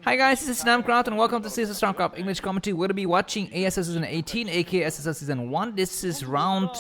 Hi guys, this is Namcraft and welcome to Starcraft English commentary. We're going to be watching ASL Season 18, aka ASL Season 1. This is round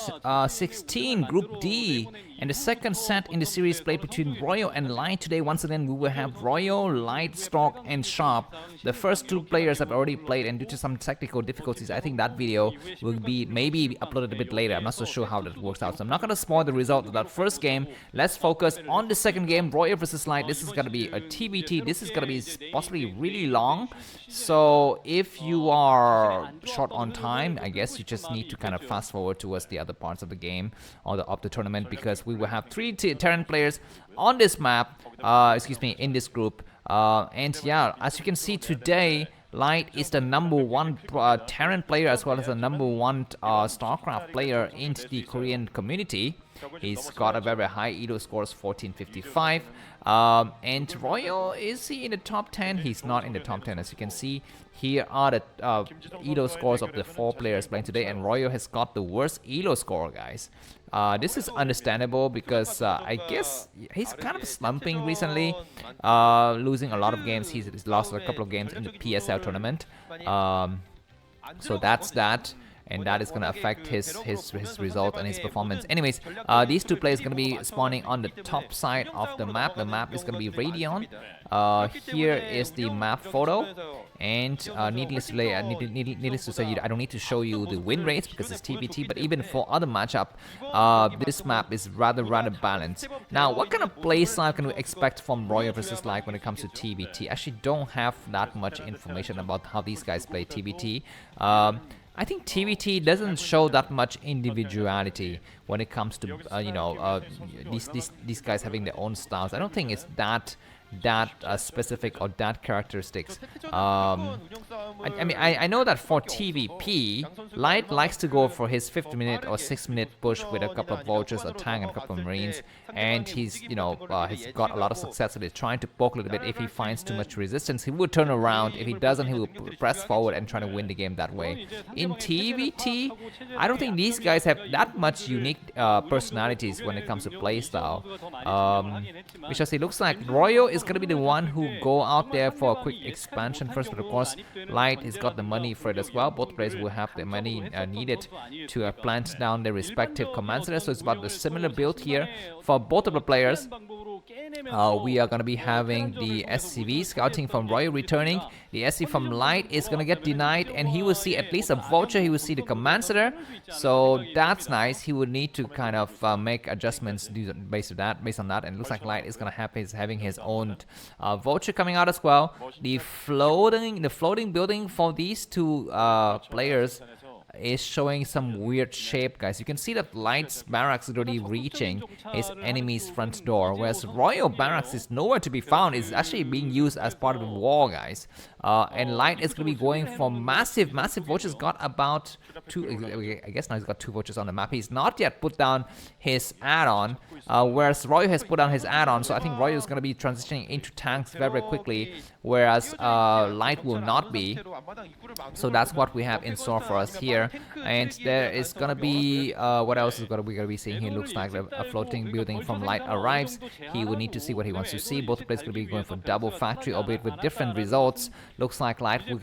16, Group D, and the second set in the series played between Royal and Light. Today, once again, we will have Royal, Light, Stork, and Sharp. The first two players have already played, and due to some technical difficulties, I think that video will be maybe uploaded a bit later. I'm not so sure how that works out, so I'm not going to spoil the result of that first game. Let's focus on the second game, Royal versus Light. This is going to be a TvT. This is going to be possibly really long, so if you are short on time, I guess you just need to kind of fast forward towards the other parts of the game or of the tournament, because we will have three Terran players on this map, in this group, and yeah, as you can see today, Light is the #1 Terran player as well as the #1 Starcraft player in the Korean community. He's got a very high Elo scores, 1455. And Royal, is he in the top 10? He's not in the top 10. As you can see, here are the Elo scores of the 4 players playing today, and Royal has got the worst Elo score, guys. This is understandable because I guess he's kind of slumping recently, losing a lot of games. He's lost a couple of games in the PSL tournament. So that's that. And that is going to affect his result and his performance. Anyways, these two players are going to be spawning on the top side of the map. The map is going to be Radeon. Here is the map photo. And needless to say, I don't need to show you the win rates because it's TvT. But even for other matchup, this map is rather balanced. Now, what kind of play style can we expect from Royal versus Light when it comes to TvT? I actually don't have that much information about how these guys play TvT. I think TvT doesn't show that much individuality when it comes to these guys having their own styles. I don't think it's that specific or that characteristics. I know that for TvP, Light likes to go for his 50-minute or 6-minute push with a couple of vultures, a tank, and a couple of marines, and he's he's got a lot of success with it, trying to poke a little bit. If he finds too much resistance, he will turn around. If he doesn't, he will press forward and try to win the game that way. In TvT, I don't think these guys have that much unique personalities when it comes to playstyle. Because it looks like Royal is going to be the one who go out there for a quick expansion first, but of course Light has got the money for it as well. Both players will have the money needed to plant down their respective command centers, so it's about the similar build here for both of the players. We are going to be having the SCV scouting from Royal returning. The SC from Light is going to get denied, and he will see at least a vulture. He will see the command center, so that's nice. He would need to kind of make adjustments based on that, and it looks like Light is going to have having his own vulture coming out as well. The floating building for these two players is showing some weird shape, guys. You can see that Light's barracks is already reaching his enemy's front door, whereas Royal barracks is nowhere to be found. It's actually being used as part of the wall, guys. And Light is going to be going for massive vultures. Got about 2, I guess now he's got 2 vultures on the map. He's not yet put down his add-on, whereas Royal has put down his add-on, so I think Royal is going to be transitioning into tanks very quickly, whereas Light will not be. So that's what we have in store for us here. And there is going to be, what else is we're going to be seeing here? Looks like a floating building from Light arrives. He will need to see what he wants to see. Both players going to be going for double factory, albeit with different results. Looks like Light is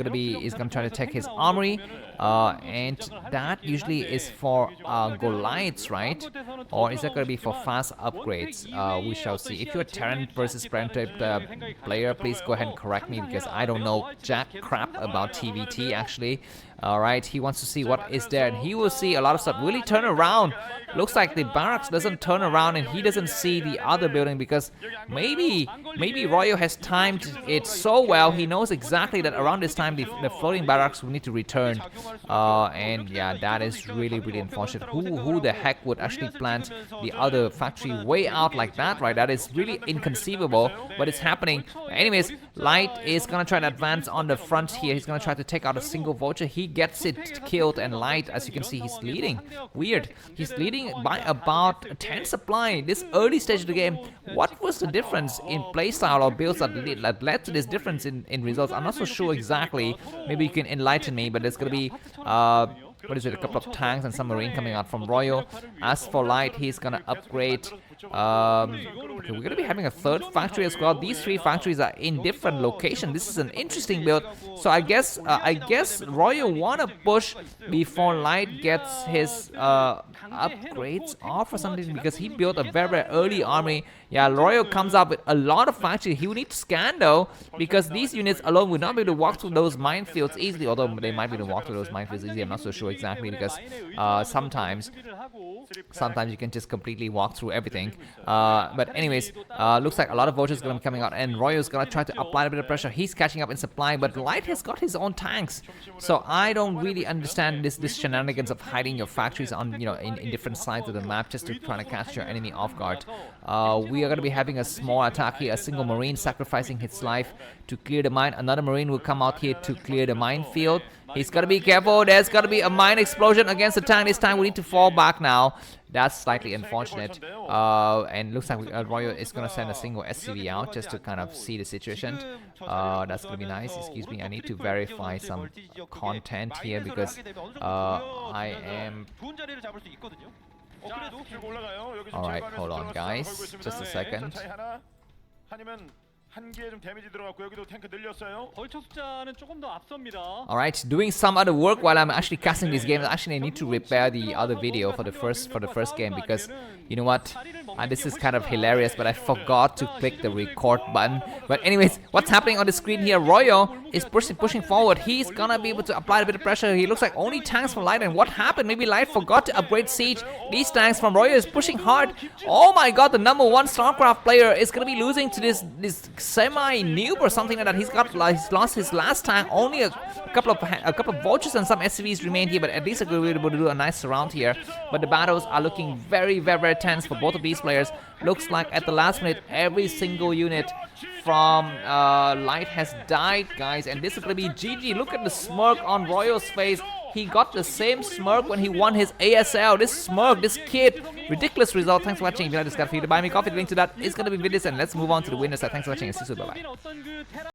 going to try to take his armory, and that usually is for Goliaths, right? Or is that going to be for fast upgrades? We shall see. If you're a Terran versus Prime-type player, please go ahead and correct me, because I don't know jack crap about TvT actually. Alright, he wants to see what is there, and he will see a lot of stuff. Will he turn around? Looks like the barracks doesn't turn around, and he doesn't see the other building, because maybe Royal has timed it so well. He knows exactly that around this time the floating barracks will need to return. And yeah, that is really unfortunate. Who the heck would actually plant the other factory way out like that, right? That is really inconceivable, but it's happening. Anyways, Light is gonna try to advance on the front here. He's gonna try to take out a single vulture. He gets it killed, and Light, as you can see, he's leading. Weird. He's leading by about 10 supply this early stage of the game. What was the difference in playstyle or builds that led to this difference in results? I'm not so sure exactly. Maybe you can enlighten me, but there's gonna be a couple of tanks and some marine coming out from Royal. As for Light, he's gonna upgrade Okay, we're gonna be having a third factory as well. These 3 factories are in different locations. This is an interesting build. So I guess Royal wanna push before Light gets his upgrades off or something, because he built a very, very early army. Yeah, Royal comes up with a lot of factories. He will need to scan though, because these units alone will not be able to walk through those minefields easily. Although they might be able to walk through those minefields easily, I'm not so sure exactly, because sometimes you can just completely walk through everything. But anyways, looks like a lot of vouchers are going to be coming out, and Royal's going to try to apply a bit of pressure. He's catching up in supply, but Light has got his own tanks. So I don't really understand this shenanigans of hiding your factories on, you know, in different sides of the map just to try to catch your enemy off guard. We are going to be having a small attack here, a single marine sacrificing his life to clear the mine. Another marine will come out here to clear the minefield. He's got to be careful. There's got to be a mine explosion against the tank. This time we need to fall back now. That's slightly unfortunate. And looks like Royal is going to send a single SCV out just to kind of see the situation. That's going to be nice. Excuse me, I need to verify some content here, because I am... Alright, hold on guys, just a second. Alright, doing some other work while I'm actually casting these games. Actually, I need to repair the other video for the first game, because you know what? This is kind of hilarious, but I forgot to click the record button. But anyways, what's happening on the screen here? Royal is pushing forward. He's gonna be able to apply a bit of pressure. He looks like only tanks from Light, and what happened? Maybe Light forgot to upgrade Siege. These tanks from Royal is pushing hard. Oh my god, the number 1 Starcraft player is gonna be losing to this semi-noob or something like that. He's lost his last tank. Only a couple of vultures and some SCVs remain here, but at least we're able to do a nice surround here. But the battles are looking very, very, very tense for both of these players. Looks like at the last minute, every single unit from Light has died, guys, and this is gonna be GG. Look at the smirk on Royal's face. He got the same smirk when he won his ASL. This smirk, this kid, ridiculous result. Thanks for watching. If you like this, feel free to buy me coffee. The link to that is gonna be in this, and let's move on to the winners. Thanks for watching, and see you soon. Bye bye.